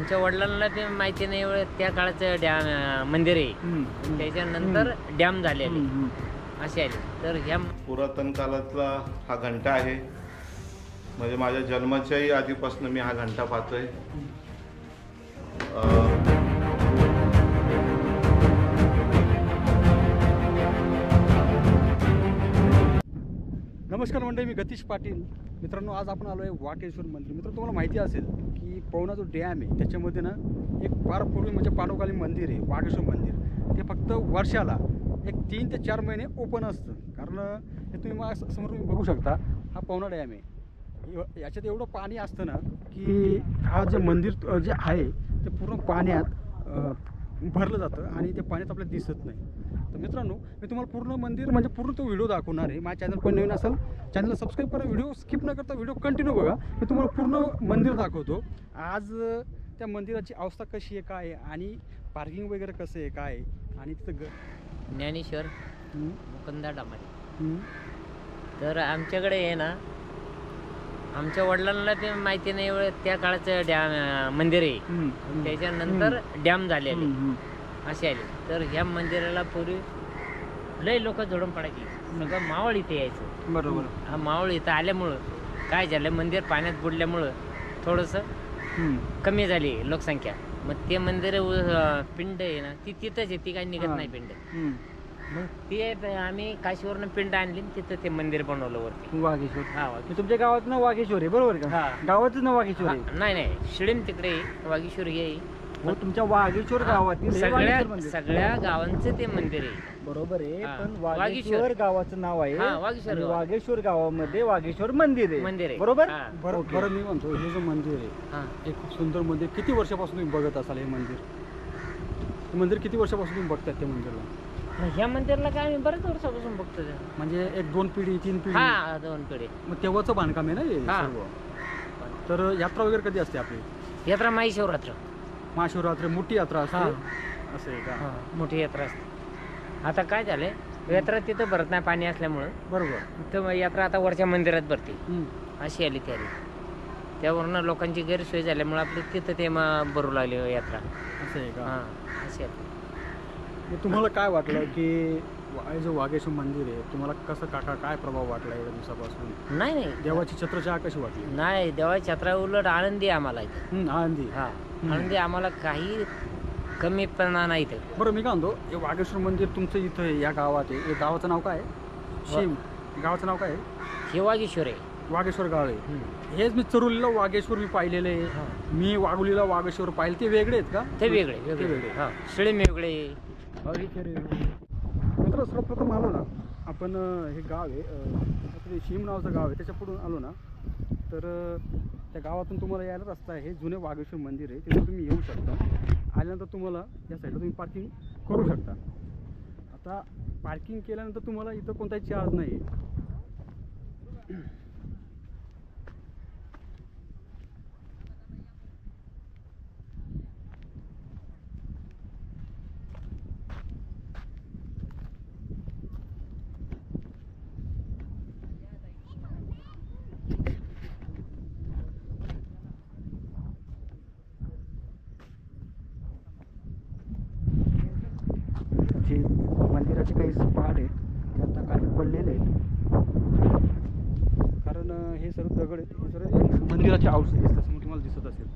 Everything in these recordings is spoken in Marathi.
आमच्या वडिलांना ते माहिती नाही एवढं त्या काळाचं डॅम मंदिर आहे. त्याच्यानंतर डॅम झालेले असे आले. तर ह्या पुरातन काळातला हा घंटा आहे. म्हणजे माझ्या जन्माच्याही आधीपासून मी हा घंटा पाहतोय. नमस्कार मंडळी, मी गतीश पाटील. मित्रांनो, आज आपण आलो आहे वाकेश्वर मंदिर. मित्रांनो, तुम्हाला माहिती असेल की पवना जो डॅम आहे त्याच्यामध्ये ना एक फार पूर्वी म्हणजे पांडवकालीन मंदिर आहे वाकेश्वर मंदिर. ते फक्त वर्षाला एक 3 ते 4 महिने ओपन असतं. कारण हे तुम्ही समोर बघू शकता, हा पवना डॅम आहे. याच्यात एवढं पाणी असतं ना की हा जे मंदिर जे आहे ते पूर्ण पाण्यात भरलं जातं आणि ते पाण्यात आपल्याला दिसत नाही. तर मित्रांनो, मी तुम्हाला पूर्ण मंदिर म्हणजे पूर्ण तो व्हिडिओ दाखवणार आहे. माझ्या चॅनल पण नवीन असेल, चॅनलला सबस्क्राईब करा, व्हिडिओ स्किप न करता व्हिडिओ कंटिन्यू बघा. मी तुम्हाला पूर्ण मंदिर दाखवतो. आज त्या मंदिराची अवस्था कशी आहे, काय आहे आणि पार्किंग वगैरे कसं आहे, काय आहे आणि तिथं ज्ञानेश्वर मुकुंदा डामाडे. तर आमच्याकडे आहे ना, आमच्या वडिलांना ते माहिती नाही एवढं त्या काळाचं डॅम मंदिर आहे. त्याच्यानंतर डॅम झालेले असे आले. तर ह्या मंदिराला पूर्वी लय लोक जोडून पडायची. सगळं मावळ इथे यायचं. बरोबर. हा मावळ इथं आल्यामुळं काय झालं, मंदिर पाण्यात बुडल्यामुळं थोडंसं कमी झाली लोकसंख्या. मग ते मंदिर पिंड आहे ना, ती तिथंच आहे, ती काही निघत नाही पिंड. मग ते आम्ही काशीवरनं पिंड आणली, तिथं ते मंदिर बनवलं वरती वाघेश्वर. हा तुमच्या गावात ना वाघेश्वर आहे, बरोबर का? हा. गावाचं नाव वाघेश्वर आहे? नाही, शिळीम तिकडे वागीश्वर हे तुमच्या वाघेश्वर गावातील सगळ्या गावांचं ते मंदिर आहे. बरोबर आहे. हा. पण वागीश्वर वाघेश्वर गावाचं नाव आहे. हा, वागीश्वर आणि गाव. वाघेश्वर गावामध्ये वाघेश्वर मंदिर आहे. आहे. बरोबर. हा. बरं, मी म्हणतो हे जे मंदिर आहे, हा. हे खूप सुंदर मंदिर. किती वर्षापासून तुम्ही बघत असाल हे मंदिर? हे मंदिर किती वर्षापासून तुम्ही बघतात त्या मंदिरला? ह्या मंदिरला काय आम्ही बऱ्याच वर्षापासून बघतो ते. म्हणजे 1-2 पिढी 3 पिढी? हा, 2 पिढी. मग तेव्हाचं बांधकाम आहे ना हे हा. सर्व. तर यात्रा वगैरे कधी असते आपली? यात्रा महाशिवरात्र. महाशिवरात्री मोठी यात्रा असते. हा. असं आहे का? हा, मोठी यात्रा असते. आता काय झालंय, यात्रा तिथं भरत नाही पाणी असल्यामुळं. बरोबर. तर यात्रा आता वरच्या मंदिरात भरते अशी आली त्याला. त्यावरनं लोकांची गैरसोय झाल्यामुळे आपली तिथं ते भरू लागली यात्रा. असं आहे का? हा, अशी आली. मग तुम्हाला काय वाटलं की हे जो वाघेश्वर मंदिर आहे, तुम्हाला कसं काय प्रभाव वाटला एवढ्या दिवसापासून? नाही देवाची छत्रछाया कशी वाटली? नाही, देवाची यात्रा उलट आनंदी आहे आम्हाला इथं. आनंदी. हा, आनंदी. आम्हाला काही कमीपणा नाही इथं. बरं, मी काय म्हणतो, हे वाघेश्वर मंदिर तुमचं इथं आहे, या गावात आहे. हे गावाचं नाव काय आहे? शेम. गावाचं नाव काय आहे? हे वागीश्वर आहे. वाघेश्वर गाव आहे. हेच मी चरुलीला वाघेश्वर मी पाहिलेलं आहे. मी वाघोलीला वाघेश्वर पाहिले. ते वेगळे आहेत का? ते वेगळे वेगळे. हा, शिळीम वेगळे. मित्र, सर्वप्रथम आलो ना आपण, हे गाव आहे शिम नावाचं गाव आहे, त्याच्या पुढून आलो ना तर त्या गावातून तुम्हाला यायला रस्ता आहे. हे जुने वाघेश्वर मंदिर आहे, तिथून तुम्ही येऊ शकता. आल्यानंतर तुम्हाला या साईडला तुम्ही पार्किंग करू शकता. आता पार्किंग केल्यानंतर तुम्हाला इथं कोणताही चार्ज नाही आहे. जे मंदिराचे काही पहाड आहेत ते आता काही पडलेले आहेत, कारण हे सर्व दगड आहेत. हे सर्व मंदिराचे अवशेष दिसतात, समोर तुम्हाला दिसत असेल.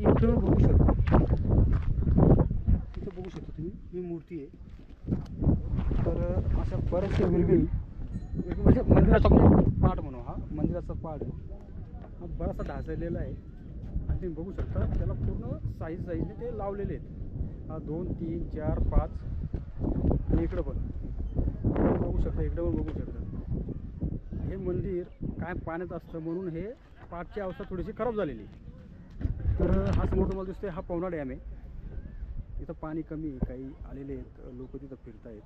इथं बघू शकता, इथं बघू शकता तुम्ही, ही मूर्ती आहे. तर अशा बऱ्याचशा वेगवेगळी म्हणजे मंदिराचा पाठ म्हणू, हा मंदिराचा पाठ आहे. हा बराचसा ढासळलेला आहे आणि तुम्ही बघू शकता त्याला पूर्ण साईजने ते लावलेले आहेत. हा 2 3 4 5 आणि इकडं पण बघू शकता, इकडं पण बघू शकता. हे मंदिर काय पाण्यात असतं म्हणून हे पाठची अवस्था थोडीशी खराब झालेली आहे. तर हा समोर तुम्हाला दिसतोय, हा पवना डॅम आहे. इथं पाणी कमी आहे, काही आलेले आहेत लोक तिथं फिरत आहेत.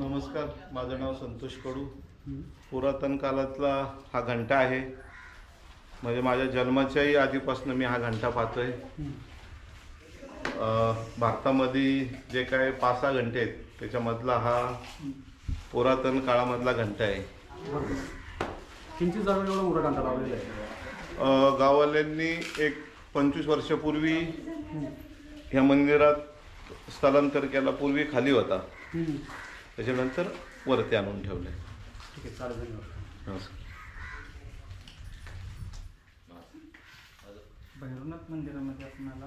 नमस्कार, माझं नाव संतोष कडू. पुरातन काळातला हा घंटा आहे. म्हणजे माझ्या जन्माच्याही आधीपासून मी हा घंटा पाहतोय. भारतामध्ये जे काय 5-6 घंटे आहेत त्याच्यामधला हा पुरातन काळामधला घंटा आहे. किंचित जागा एवढा मोठा घंटा लावलेला आहे. गाववाल्यांनी एक 25 वर्षापूर्वी ह्या मंदिरात स्थलांतर केला. पूर्वी खाली होता, त्याच्यानंतर वरती आणून ठेवलं. ठीक आहे, चालेल, धन्यवाद. नमस्कार. भैरवनाथ मंदिरामध्ये आपल्याला